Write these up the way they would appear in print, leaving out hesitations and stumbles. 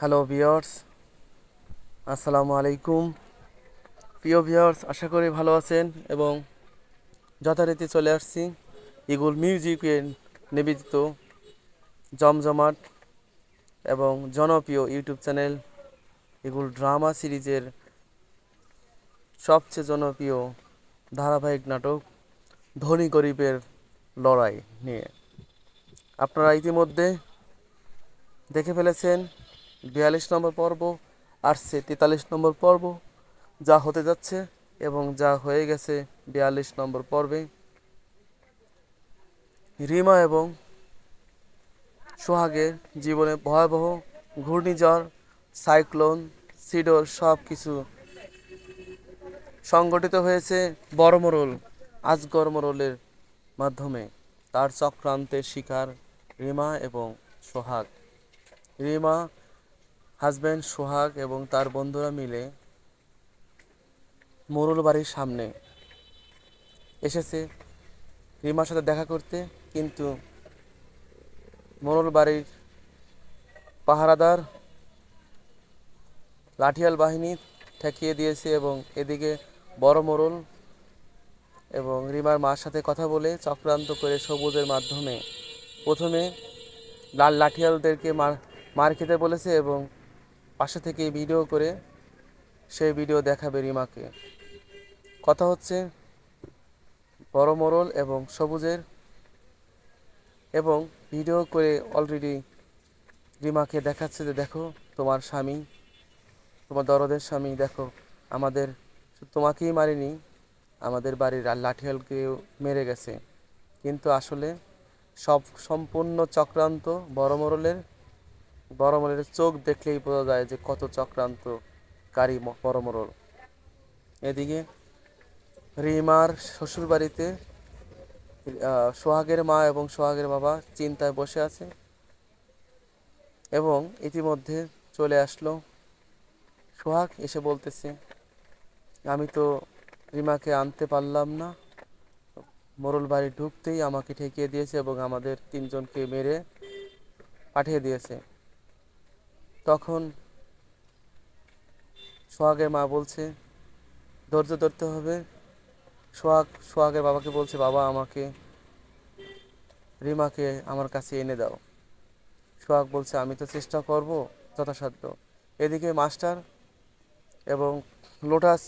Hello viewers, আসসালামু আলাইকুম। প্রিয় ভিউয়ার্স, আশা করি ভালো আছেন এবং যথারীতি চলে আসছি ইগুল মিউজিকে নিবেদিত জমজমাট এবং জনপ্রিয় ইউটিউব চ্যানেল ইগুল ড্রামা সিরিজের সবচেয়ে জনপ্রিয় ধারাবাহিক নাটক ধনী গরিবের লড়াই নিয়ে। আপনারা ইতিমধ্যে দেখে ফেলেছেন 42 নম্বর পর্ব, আসছে 43 নম্বর পর্ব, যা হতে যাচ্ছে এবং যা হয়ে গেছে 42 নম্বর পর্বে। রিমা এবং সোহাগের জীবনে ভয়াবহ ঘূর্ণিঝড়, সাইক্লোন, সিডর সব কিছু সংগঠিত হয়েছে বড়মরল আজগর মোড়লের মাধ্যমে। তার চক্রান্তের শিকার রিমা এবং সোহাগ। রিমা, হাজব্যান্ড সোহাগ এবং তার বন্ধুরা মিলে মোড়ল বাড়ির সামনে এসেছে রিমার সাথে দেখা করতে, কিন্তু মোড়ল বাড়ির পাহারাদার লাঠিয়াল বাহিনী ঠেকিয়ে দিয়েছে এবং এদিকে বড় মোড়ল এবং রিমার মার সাথে কথা বলে চক্রান্ত করে সবুজের মাধ্যমে প্রথমে লাল লাঠিয়ালদেরকে মার খেতে বলেছে এবং পাশে থেকে ভিডিও করে সেই ভিডিও দেখাবে রিমাকে। কথা হচ্ছে বড় মোড়ল এবং সবুজের, এবং ভিডিও করে অলরেডি রিমাকে দেখাচ্ছে যে দেখো তোমার স্বামী, তোমার দরদের স্বামী, দেখো আমাদের তোমাকেই মারিনি, আমাদের বাড়ির লাঠিয়ালকেও মেরে গেছে। কিন্তু আসলে সম্পূর্ণ চক্রান্ত বড় মোড়লের চোখ দেখলেই বোঝা যায় যে কত চক্রান্তকারী বড় মোড়ল। এদিকে রিমার শ্বশুর বাড়িতে সোহাগের মা এবং সোহাগের বাবা চিন্তায় বসে আছে এবং ইতিমধ্যে চলে আসলো সোহাগ। এসে বলতেছে, আমি তো রিমাকে আনতে পারলাম না, মোড়ল বাড়ি ঢুকতেই আমাকে ঠেকিয়ে দিয়েছে এবং আমাদের তিনজনকে মেরে পাঠিয়ে দিয়েছে। তখন সোহাগের মা বলছে ধৈর্য ধরতে হবে। সোহাগের বাবাকে বলছে, বাবা আমাকে রিমাকে আমার কাছে এনে দাও। সোহাগ বলছে, আমি তো চেষ্টা করব যথাসাধ্য। এদিকে মাস্টার এবং লোটাস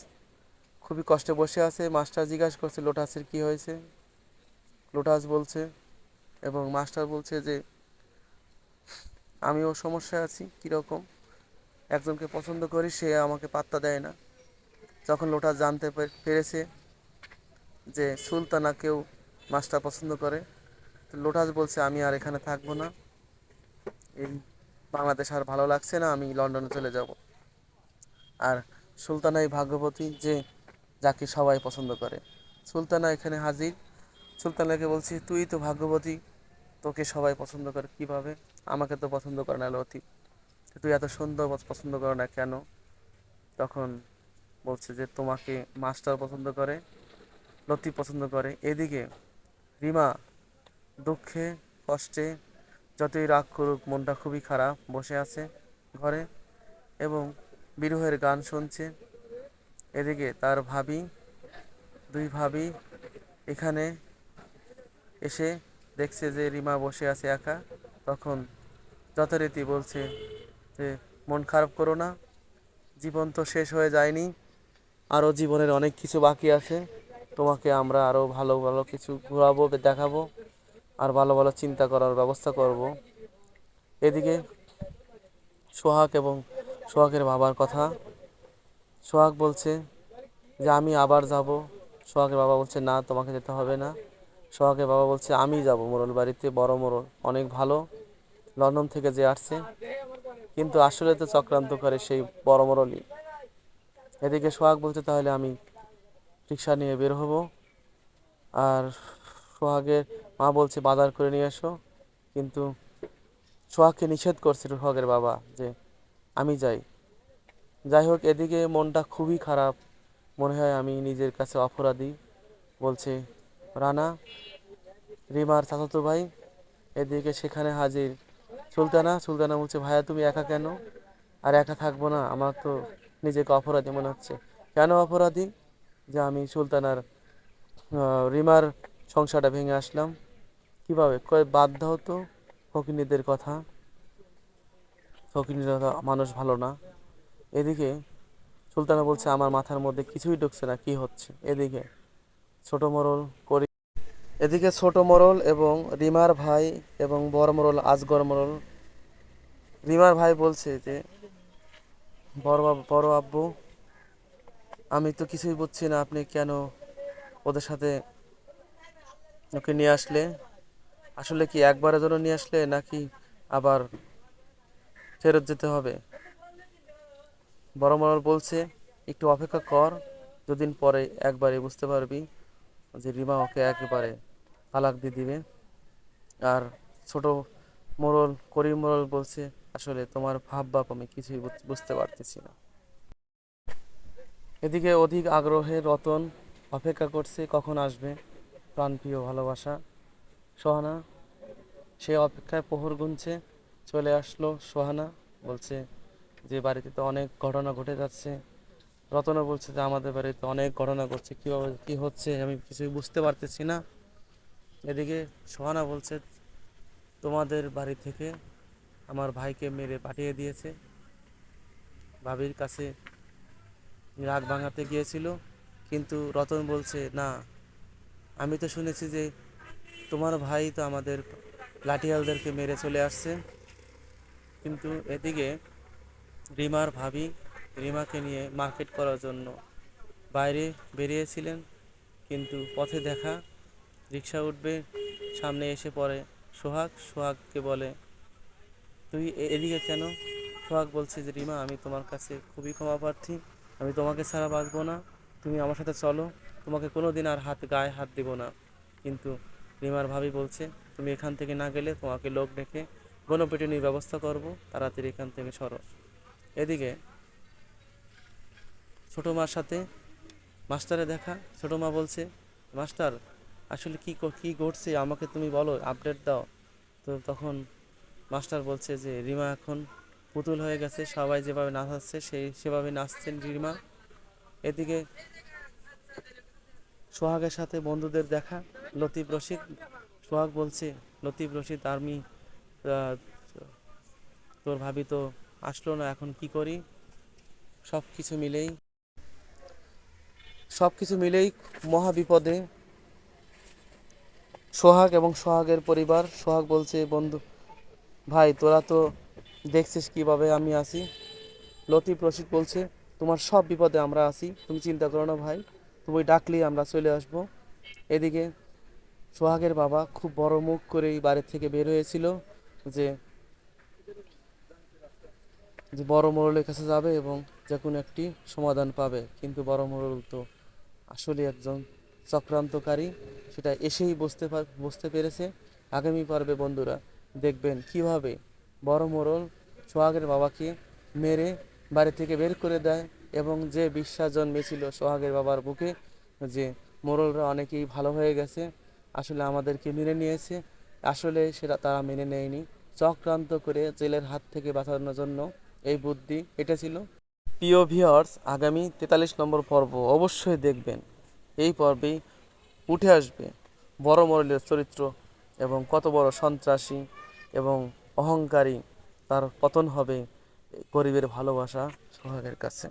খুবই কষ্টে বসে আছে। মাস্টার জিজ্ঞাসা করছে লোটাসের কি হয়েছে। লোটাস বলছে এবং মাস্টার বলছে যে আমিও সমস্যায় আছি। কীরকম? একজনকে পছন্দ করি, সে আমাকে পাত্তা দেয় না। যখন লোটাস জানতে পেরেছে যে সুলতানাকেও মাস্টার পছন্দ করে, তো লোটাস বলছে আমি আর এখানে থাকবো না, এই বাংলাদেশ আর ভালো লাগছে না, আমি লন্ডনে চলে যাব। আর সুলতানাই ভাগ্যবতী যে যাকে সবাই পছন্দ করে। সুলতানা এখানে হাজির। সুলতানাকে বলছি, তুই তো ভাগ্যবতী, তোকে সবাই পছন্দ করে কিভাবে? আমাকে তো পছন্দ করে না লতিফ, তুই এত সুন্দর পছন্দ করে না কেন? তখন বলছে যে তোমাকে মাস্টার পছন্দ করে, লতিফ পছন্দ করে। এদিকে রিমা দুঃখে কষ্টে যতই রাগ করুক মনটা খুবই খারাপ, বসে আছে ঘরে এবং বিরহের গান শুনছে। এদিকে তার দুই ভাবি এখানে এসে দেখছে যে রিমা বসে আছে একা। তখন যথারীতি বলছে যে মন খারাপ করো না, জীবন তো শেষ হয়ে যায়নি, আরও জীবনের অনেক কিছু বাকি আছে, তোমাকে আমরা আরও ভালো ভালো কিছু ঘোরাবো, দেখাবো, আর ভালো ভালো চিন্তা করার ব্যবস্থা করব। এদিকে সোহাগের বাবার কথা। সোহাগ বলছে যে আমি আবার যাব। সোহাগের বাবা বলছে না, তোমাকে যেতে হবে না। সোহাগের বাবা বলছে আমি যাব মোড়ল বাড়িতে, বড় মোড়ল অনেক ভালো, লন্ডন থেকে যে আসছে। কিন্তু আসলে তো চক্রান্ত করে সেই বড় মোড়লই। এদিকে সোহাগ বলছে তাহলে আমি রিক্সা নিয়ে বের হব। আর সোহাগের মা বলছে বাজার করে নিয়ে এসো, কিন্তু সোহাগকে নিষেধ করছে সোহাগের বাবা যে আমি যাই। যাই হোক, এদিকে মনটা খুবই খারাপ, মনে হয় আমি নিজের কাছে অপরাধী। বলছে রানা, রিমার চাচাতো ভাই। এদিকে সেখানে হাজির সুলতানা। সুলতানা বলছে ভাইয়া তুমি একা কেন? আর একা থাকবো না, আমার তো নিজেকে অপরাধী মনে হচ্ছে। কেন অপরাধী? যে আমি সুলতানার রিমার সংসারটা ভেঙে আসলাম। কিভাবে? কয় বাদ দাও তো ফকিনীদের কথা, ফকিনীরা তো মানুষ ভালো না। এদিকে সুলতানা বলছে আমার মাথার মধ্যে কিছুই ঢুকছে না, কি হচ্ছে। এদিকে ছোট মোড়ল করি, এদিকে ছোট মোড়ল এবং রিমার ভাই এবং বড় মোড়ল আজগর মোড়ল। রিমার ভাই বলছে যে বড় আব্বু, আমি তো কিছুই বুঝছি না, আপনি কেন ওদের সাথে ওকে নিয়ে আসলে? আসলে কি একবারের জন্য নিয়ে আসলে নাকি আবার ফেরত যেতে হবে? বড় মোড়ল বলছে একটু অপেক্ষা কর, দুদিন পরে একবারে বুঝতে পারবি যে রিমা ওকে একেবারে তালাক দিয়ে দিবে। আর ছোট মোড়ল করিম মোড়ল বলছে আসলে তোমার ভাব বাপ আমি কিছুই বুঝতে পারতেছি না। এদিকে অধিক আগ্রহে রতন অপেক্ষা করছে কখন আসবে প্রাণপ্রিয় ভালোবাসা সোহানা। সে অপেক্ষায় প্রহর গুনছে। চলে আসলো সোহানা, বলছে যে বাড়িতে তো অনেক ঘটনা ঘটে যাচ্ছে। রতনও বলছে যে আমাদের বাড়িতে অনেক ঘটনা ঘটছে, কীভাবে কী হচ্ছে আমি কিছুই বুঝতে পারতেছি না। এদিকে সোহানা বলছে তোমাদের বাড়ি থেকে আমার ভাইকে মেরে পাঠিয়ে দিয়েছে, ভাবির কাছে রাগ ভাঙাতে গিয়েছিল। কিন্তু রতন বলছে না, আমি তো শুনেছি যে তোমার ভাই তো আমাদের লাঠিয়ালদেরকে মেরে চলে আসছে। কিন্তু এদিকে রিমার ভাবি রিমাকে নিয়ে মার্কেট করার জন্য বাইরে বেরিয়েছিলেন, কিন্তু পথে দেখা রিক্সা উঠবে, সামনে এসে পড়ে সোহাগ। সোহাগকে বলে তুই এদিকে কেন? সোহাগ বলছে যে রিমা আমি তোমার কাছে খুবই ক্ষমা প্রার্থী, আমি তোমাকে ছাড়া বাঁচবো না, তুমি আমার সাথে চলো, তোমাকে কোনো দিন আর গায়ে হাত দেবো না। কিন্তু রিমার ভাবি বলছে তুমি এখান থেকে না গেলে তোমাকে লোক ডেকে গণপিটুনির ব্যবস্থা করব, তাড়াতাড়ি এখান থেকে সরো। এদিকে ছোটো মার সাথে মাস্টারে দেখা। ছোটো মা বলছে মাস্টার আসলে কি ঘটছে আমাকে তুমি বলো, আপডেট দাও। তো তখন মাস্টার বলছে যে রিমা এখন পুতুল হয়ে গেছে, সবাই যেভাবে নাচাচ্ছে সেভাবে নাচছেন রিমা। এদিকে সোহাগের সাথে বন্ধুদের দেখা। লতিফ রশিদ, সোহাগ বলছে লতিফ রশিদ আর্মি, তোর ভাবি তো আসলো না, এখন কি করি? সব কিছু মিলেই সব কিছু মিলেই মহা বিপদে সোহাগ এবং সোহাগের পরিবার। সোহাগ বলছে বন্ধু ভাই তোরা তো দেখছিস কিভাবে আমি আছি। লতিফ রশিদ বলছে তোমার সব বিপদে আমরা আছি, তুমি চিন্তা করো না ভাই, তুমি ডাকলেই আমরা চলে আসব। এদিকে সোহাগের বাবা খুব বড় মুখ করেই বাড়ি থেকে বের হয়েছিল যে যে বড় মোড়লের কাছে যাবে এবং যে কোনো একটি সমাধান পাবে। কিন্তু বড় মোড়ল তো আসলে একজন চক্রান্তকারী, সেটা এসেই বুঝতে পেরেছে। আগামী পর্বে বন্ধুরা দেখবেন কিভাবে বড় মোড়ল সোহাগের বাবাকে মেরে বাড়ি থেকে বের করে দেয় এবং যে বিশ্বাস জন্মেছিল সোহাগের বাবার বুকে যে মোড়লরা অনেকেই ভালো হয়ে গেছে, আসলে আমাদেরকে মেনে নিয়েছে, আসলে সেটা তারা মেনে নেয়নি। চক্রান্ত করে জেলের হাত থেকে বাঁচানোর জন্য এই বুদ্ধি এটা ছিল। প্রিয় ভিউয়ার্স, আগামী 43 নম্বর পর্ব অবশ্যই দেখবেন। এই পর্বেই উঠে আসবে বড় মোড়লের চরিত্র এবং কত বড় সন্ত্রাসী এবং অহংকারী, তার পতন হবে গরিবের ভালোবাসা সোহাগের কাছে।